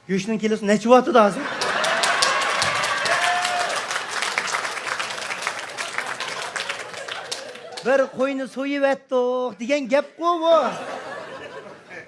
Göçünün kilosu ne çuvatı da hazır? Bir koyunu soyup ettik degan gap bu.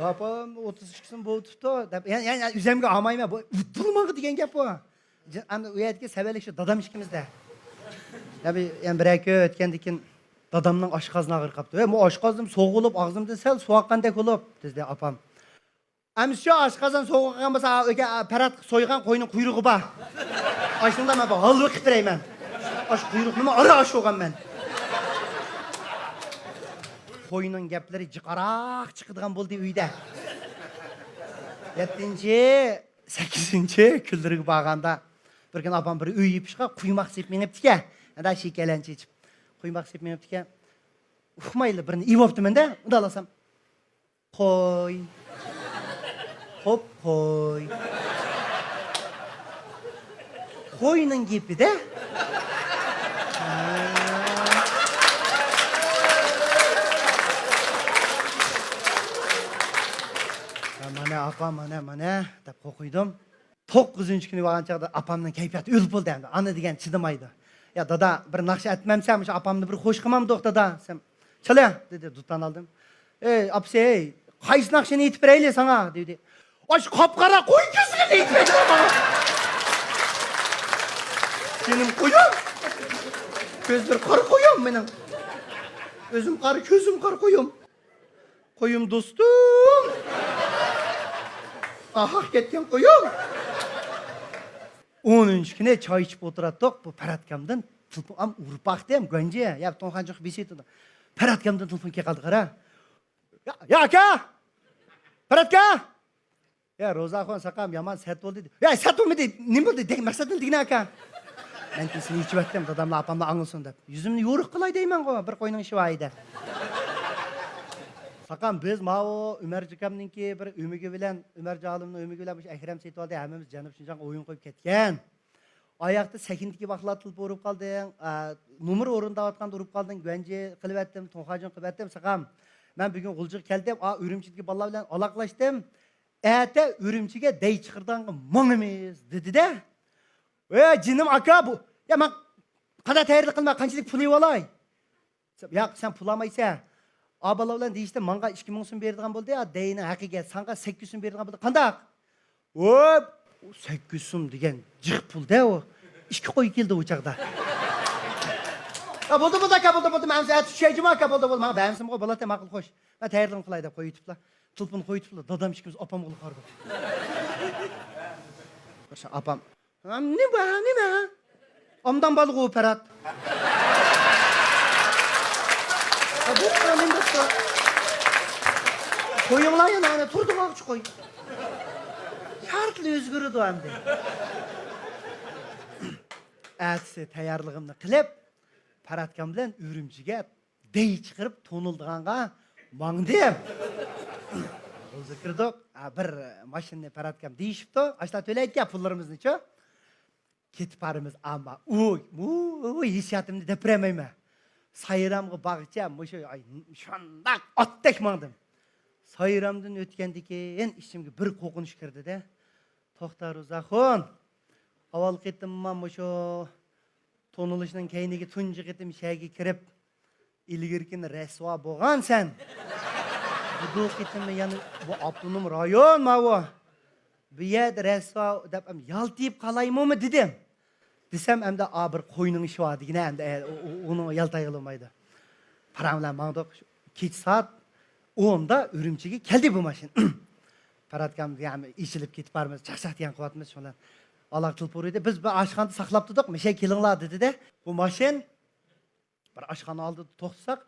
Apam 33 kun bo'libdi deb. Yani üzemge almayma bu. Utulmağı degan gap bu. Endi u yerga sabalik shu dadam ishimizda. Tabii yani bir iki ötkendik ki dadamның aşqazına qırqaptı. Bu aşqazım soğulup ağzımda sel su aqqandek olub dedi apam. Әміс şu aşqazdan soğuqqan bolsa öge parat soygan qoyunun quyruğu ba. Aşında mən bax hal vaqt bireymen. Aş quyruğunu ara aş olğan mən. Qoyunun gapları jiqaraq chiqadigan bo'ldi uyda. 7-chi, 8-chi kunlarga borganda bir kun apam bir uy yipishqa quymoq sep menibdi-ka. Ana shekalanchi ichib. Quymoq sep menibdi-ka. Uxmayli birini ivoptiman-da, udalasam. Qo'y. Hop qo'y. Qo'yning gapi-da. Mana apam mana deb qo'ydim. 9-kuni bo'lgan chaqda apamning kayfiyati o'lib bo'ldi endi. Ana degan chidamaydi. Ya dada bir naqsha aytmamsan, o'sha apamni bir xo'sh qilmamdi dada. Sen chala dedi, dutdan aldım. Ey apsi, qaysi naqshani aytib berayli sana dedi. Oş qop-qora qo'y ko'zini aytib beraman. Senin qo'yim. Ko'zlar qor qo'yim mening. O'zim qor, ko'zim qor qo'yim. Qo'yim do'stum. Aha ketgan qo'yim. 10-kuni choy ichib o'tirdik, bu paratkamdan telefon urib baqdim, Gonji, ya to'nxanchiq besitdi. Paratkamdan telefon keldi, qara. Ya aka! Paratka! Ya Ro'zaxon saqam yomon sat bo'ldi. Ya sat bo'lmadi, nima bo'ldi? Deng maqsadin degna aka. Men seni ichib atdim, dadamlar apamlar anglasin deb. Yuzimni yo'riq qilay deyman-ku, bir qo'yning ishi vayda. Saqam biz mao Umar jikamninki bir umigi bilan Umar jolimning umigi bilan Akram setib oldi, hammamiz Janub Shinjon o'yin qo'yib ketgan. Oyoqda sakindiki vaqtlar tilib urib qolding, nomer o'rindayotganda urib qolding, Gonji qilib atdim, to'nxajin qilib atdim, saqam. Men bugun G'uljiga keldim, Urumchidagi bolalar bilan aloqalashdim. Ete Urumchiga dey chiqirdangi ming emas dedi-da. Ey jinim aka bu. Ya men qada tayyorlik qilma, qanchalik pul olay? Yo'q, sen pul olmaysan. Abala bilan deyishdi, menga 2000 so'm beradigan bo'ldi, ya deyni haqiga senga 800 so'm beradigan bo'ldi. Qanday? Hop, 800 so'm degan jiq pul-da o. Ikki qo'y keldi o chaqda. Bo'ldi, aka, bo'ldi. Men tushayjim aka, bo'ldi. Men ba'msimga bo'ladi, ma'qul xo'sh. Men tayyorlik qilay deb qo'yibdilar. Tulpun qo'yibdilar. Dadam ikkimiz opam qilib qardi. O'sha opam, "Nima? Omdan balg'u parat." Bu men do'stlar. Qo'yinglar yana turdi vaqchi qo'y. Shartli o'zgardi endi. Atsi tayyorligimni qilib, paratkam bilan Urumchiga dey chiqirib to'nildiganga mangdim. O'zi kirdik, bir mashinani paratkam deyishibdi. Ashta to'layotgan pullarimizni-chi. Ketib boramiz, ammo u hissiyatimni depiramayman. Sayramga bag'cham, o'sha shundoq otdek mangdim. Sayramdan o'tgandan keyin ishimga bir qo'rqinish kirdi-da. To'xta Ro'zaxon. Avval ketdim men o'sha to'nilishning keyiniga tunji ketim shayga kirib, ilgirkin rasvo bo'lgansan. Bu ketim yana bu avtonom rayon ma bu. Bu yerda rasvo deb ham yaltib qalaymi dedim. Desem hem de bir qo'yning ishi bor degina endi uni yaltay qilmaydi. Param bilan mangdiq. Kech soat 10da Urumchiga keldi bu mashin. Paratkam yani ishilib ketib bormiz, chaqchaqdigan qilyapmiz shundan. Alaq tilpur edi. Biz bir oshxona saqlab turdik, mishay kelinglar dedi-da. Bu mashin bir oshxona oldi to'xtasak,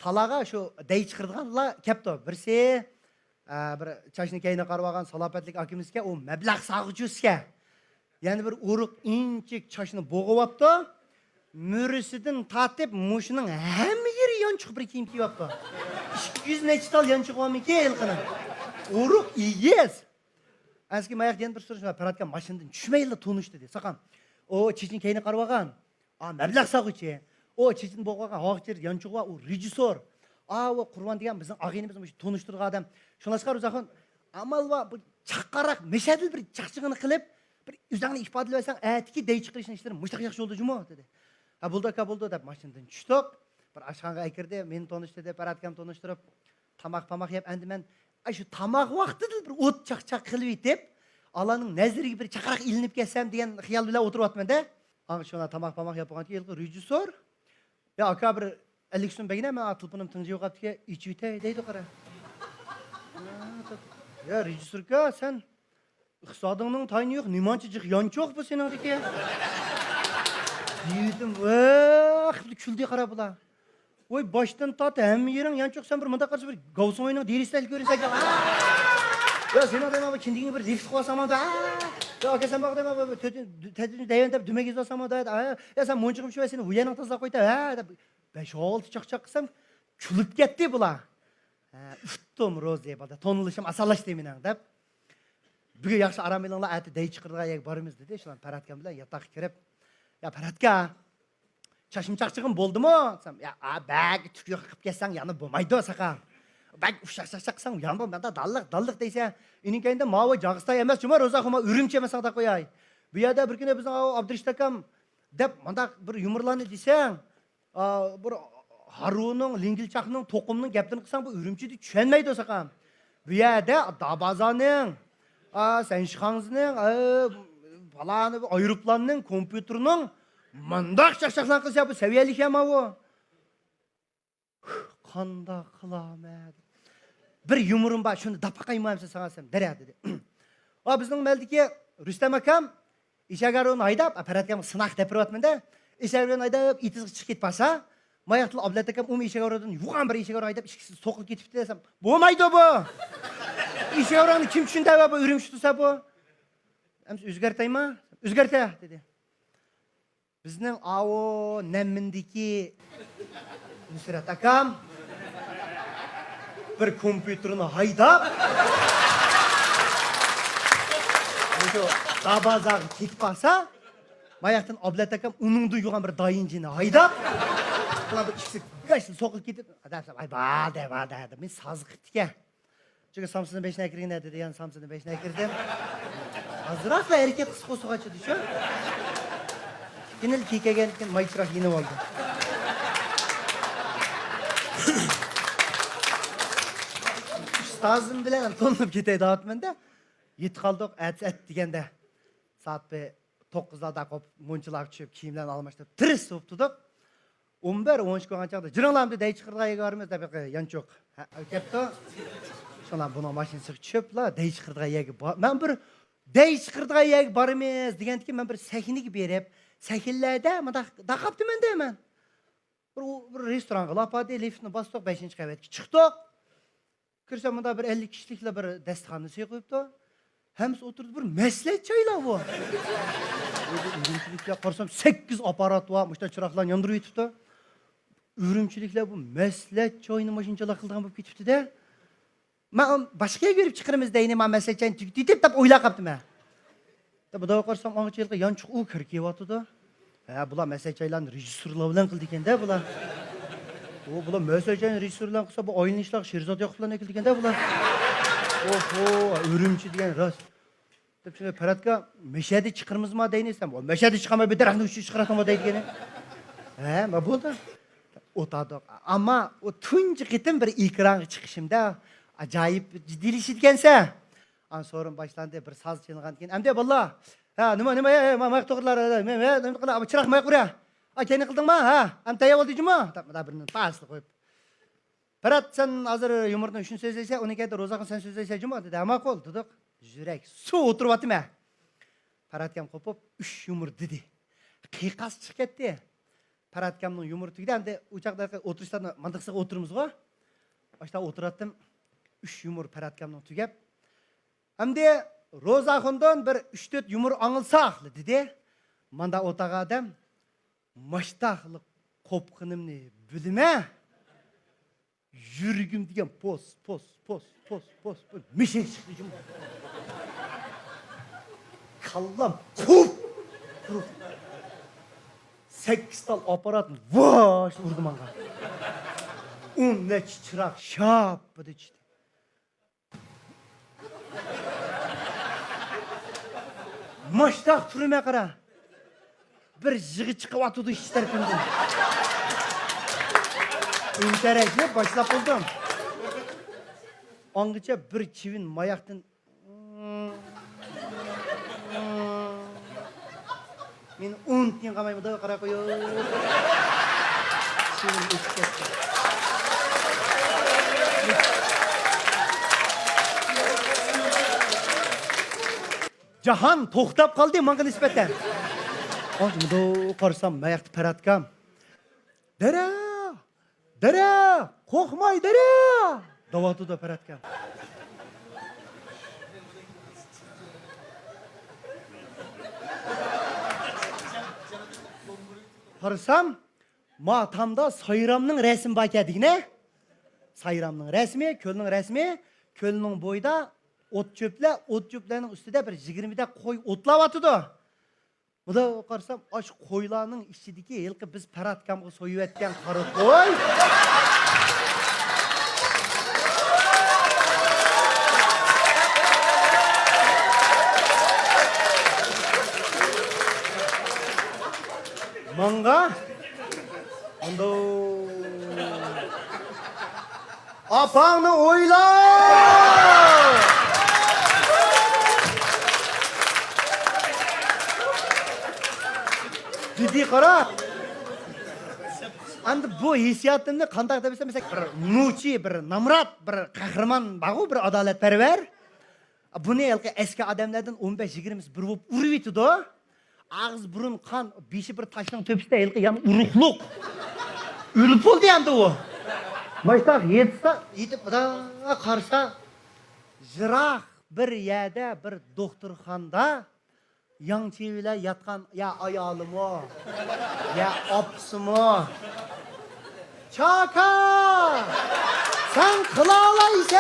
talaga shu dey chiqirganlar kelibdi. Birsi bir chashnikayni qarab olgan salobatlik akimizga, u mablag' sag'uchusga. Yani bir uruk inçik çaşını boğuaptı. Mürüsüdün tatip muşunun hem yeri yançık bir kiyim kiyaptı. 200 neçital yançık var mı ki elkinin? Uruk iyiyiz. Eski mayak diyen bir sorusu var. Paratkan maşından düşmeyle tonuş dedi. Sakam. O çiçin keyini karvagan. Meblağ sağıcı. O çiçin boğuagan. Ağaçır yançık var. O rejisör. O kurban diyen bizim ağinimiz tonuşturduğu adam. Şuna çıkar uzakın. Amal var. chaqqaroq meshadil bir chaqchig'ini qilib bir o'zingni ifodalasan atiki dey chiqarishni ishlarim mushtaq yaxshi yo'lda jumo dedi. Ha bo'ldi aka bo'ldi deb mashinadan tushdik. Bir ashxonaga kirdi, meni tanishdi deb paradkam tanishtirib tamoq yeb endi men shu tamoq vaqtida bir o't chaqchaq qilib etib Allah'ın nazariga bir chaqaroq ilinib kelsam degan xiyol bilan o'tiryapman-da. Ana shuna tamoq yapgan keyin rejissor ya aka bir 50 so'm bergin men atılpınım tinchi yo'qotdi ichib yetay deydi qara. Ya rejissorga sen iqtisodingning tayini yo'q, nimanchijiq yonchoq bu sening deki. Dedim, vah, kuldi qara bular. Oy boshdan tot hamma yering yonchoq sen bir munda qarshi bir Gavson o'yining derisdan ko'rinsa. Ya sen odam kindingni bir lift qo'ysam da. Ya aka sen baqdam tadini dayandab dumaga yozsam da. Ya sen monchiqib shu seni bu yana tozalab qo'yda. Ha deb 5-6 chaqchaq qilsam kulib ketdi bular. Uftum ro'ziya bo'ldi. Tonilishim asalashdi mening deb. Bugun yaxshi aram elinglar ati dey chiqirga boramiz dedi. Shular Paradkam bilan yotoqqa kirib, ya Paradka chashim chaqchig'im bo'ldimi? Desam, ya bag tukyuq qilib kelsang yana bo'lmaydi saqam. Bag ufshaq qilsang yana bo'lmada dalliq deysa, uning kayinda mavi Jog'iston emas, juma ro'zaxuma Urumchi emas haqda qo'yay. Bu yerda bir kuni bizning Abdurishit akam deb manda bir yumurlarni desang, bir Harunning, Lingilchaqning, To'qimning gaplarini qilsang bu Urumchida tushunmaydi saqam. Bu yerda Dabazaning, Senshixangizning, falan aeroplanning, kompyuterning mandaq chaqchaqlar qilsa bu saviyalik ham bu. Qanday qilaman? Bir yumurim bor, shuni dapaqaymayman sanasam, daraq dedi. Bizning meldiki Rustam akam ishagaroni haydab, Paradkam sinaq depiryapman-da. Ishagaroni haydab, itiz chiqib ketpasa, Mayaqtil Ablat akam ishagardan yuqan bir ishagar haydab, ishkisiz so'qilib ketibdi desam, bo'lmaydi bu. İşevrani kim tushunda va bu Urumchi tursa bu? Ems o'zgartaymi? O'zgartay dedi. Bizning avo Nammindiki Nusrat akam bir kompyuterni haydab Shu Dabazag ketpasa, Mayaqtin Ablat akam uningda yugan bir dayinjini haydab, bular bir ishkisiz gashli so'qilib ketib, adamsam, ay bada, men sazib ketdik. Çünkü Samsun'un 5'ine girin dedi, yani Samsun'un 5'ine girdim. Azırakla erkek kız kosuğa çıktı şu. Yine kike gelirken mayçırak yine oldu. Stazım bilen tonlup gitey dağıtmanda. Yet kaldık et digende. Saat 9'da kop munçulak çöp kiyimlerini almıştı. Tırıs soğup tutup. 11-13 koğan çaktı. Cırınlarımda dey çıkırdığa görmez de bir yan çok. Kepti. Sonra buna maşinasi chiqiblar, dey chiqirdiga yegi bor. Men bir dey chiqirdiga yegi borimiz deganki, men bir sahinlik berib, sahinlarda mana daqaptiman deyman. Bir restoranga lapadi liftni bosdik, 5-qavatga chiqdik. Kirsam bunda bir 50 kishilikla bir dasturxonni qo'yibdi. Hammasi o'tirdi, bir maslahat choylar bu. Urumchiliklar qarsam 8 apparat va mushta chiroqlarni yondirib yetibdi. Urumchiliklar bu maslahat choyni mashinchalar qilgan bo'lib ketibdi-da. Men boshqa yerga yurib chiqiramiz deyni, men masalan deb o'ylab qaptim men. Bu da qarsam o'ngchilga yonchiq u kirib kelyapti-da. Bular masalanlarni rejissorlar bilan qildi ekanda bular. Bular masalan rejissorlar qilsa bu o'yin ishlar Sherzod Yoqublarni qildi ekanda bular. Oho, Urumchi degan rost. Deb shunday Paradka meshadi chiqirmizmi deynisam, o meshadi chiqamay bir daraxtni uchiga chiqaratma deydigani. Men bo'ldi. O'tadik. Ammo o tunji qitim bir ekranga chiqishimda acayip ciddiyleşitkense. An sorun başlandı bir saz çalıngan keyin. Amde valla. Ha nima mayaq to'g'rilar. Nima qilib chiroq mayaq buraya. Akani qildingmi? Ha, am tayyor bo'ldingmi? Da birini pasli qo'yib. Parad sen hozir yumurtni shuni so'zlaysa, uni kayda ro'zaqni sen so'zlaysa juma dedi. Ma'qul dedik. Yurak suv o'tiryaptimi? Paradkam qo'pib 3 yumurt dedi. Qiqas chiqib ketdi. Paradkamning yumurtiga endi o'chaqda o'tirishdan mantiqsiz o'tirimiz-ku. Boshda o'tiratdim. 3 yumur Paradkamning tugab. Hamda ro'zaxondan bir 3-4 yumur angilsaq dedi. Manda o'taga adam mashtaqliq qo'pqinimni bilma. Yurgim degan pos. Mishek chiqdi jum. Kallam qup. 8 tal aparatni vosh urdi menga. 10 chiroq shap dedi. Maçta turime qara. Bir jig'i chiqib atudi ish tarafimdan. İnterekli başlap oldum. Angacha bir chivin mayaqdan men 10 tiyin qamaymi da qara qo'yib. Chivin o'tib ketdi. Jahon to'xtab qoldi menga nisbatan. Hozir qarsam mayaqni paratkam. Dara, qo'rqmay dara. Davatuda paratkam. Qarsam, matamda Sayramning rasmi bor ekan-da. Sayramning rasmi, ko'lning rasmi, ko'lning bo'yida o't cho'plarning ustida bir 20 ta qo'y o'tlayotdi. Bunda qarsam, osh qo'ylarning ichidagi yilqi biz paratkamga so'yayotgan qora qo'y. Manga ondo apangni o'yla. Dedi qara. Endi bu hissiyotimni qanday deb desam, bir nuchi, bir namrat, bir qahramon bag'u, bir adolatparvar. Buni eski odamlardan 15-20 bir bo'lib urib yetdi. Ağız burun kan, beşi bir taşın töpüsü elki yani urukluk. Ölüp oldu yandı o. Başta yetip da karsa jıraq bir yerde bir doktorxanda yan çeviler yatkan ya ayalım o, ya apsım o. Çaka! Sen kılalaysın!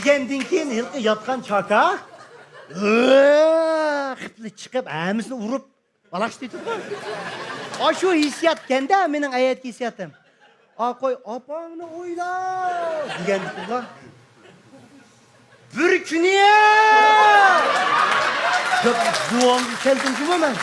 Degenden keyin yilqi yotgan chaka qipli chiqib hamisini urib balash deydi. Shu hissiyat kenda mening ayetki hissiyatim. Qo'y opangni o'yla degandilar. Bir kuni ko'p duom keldim men.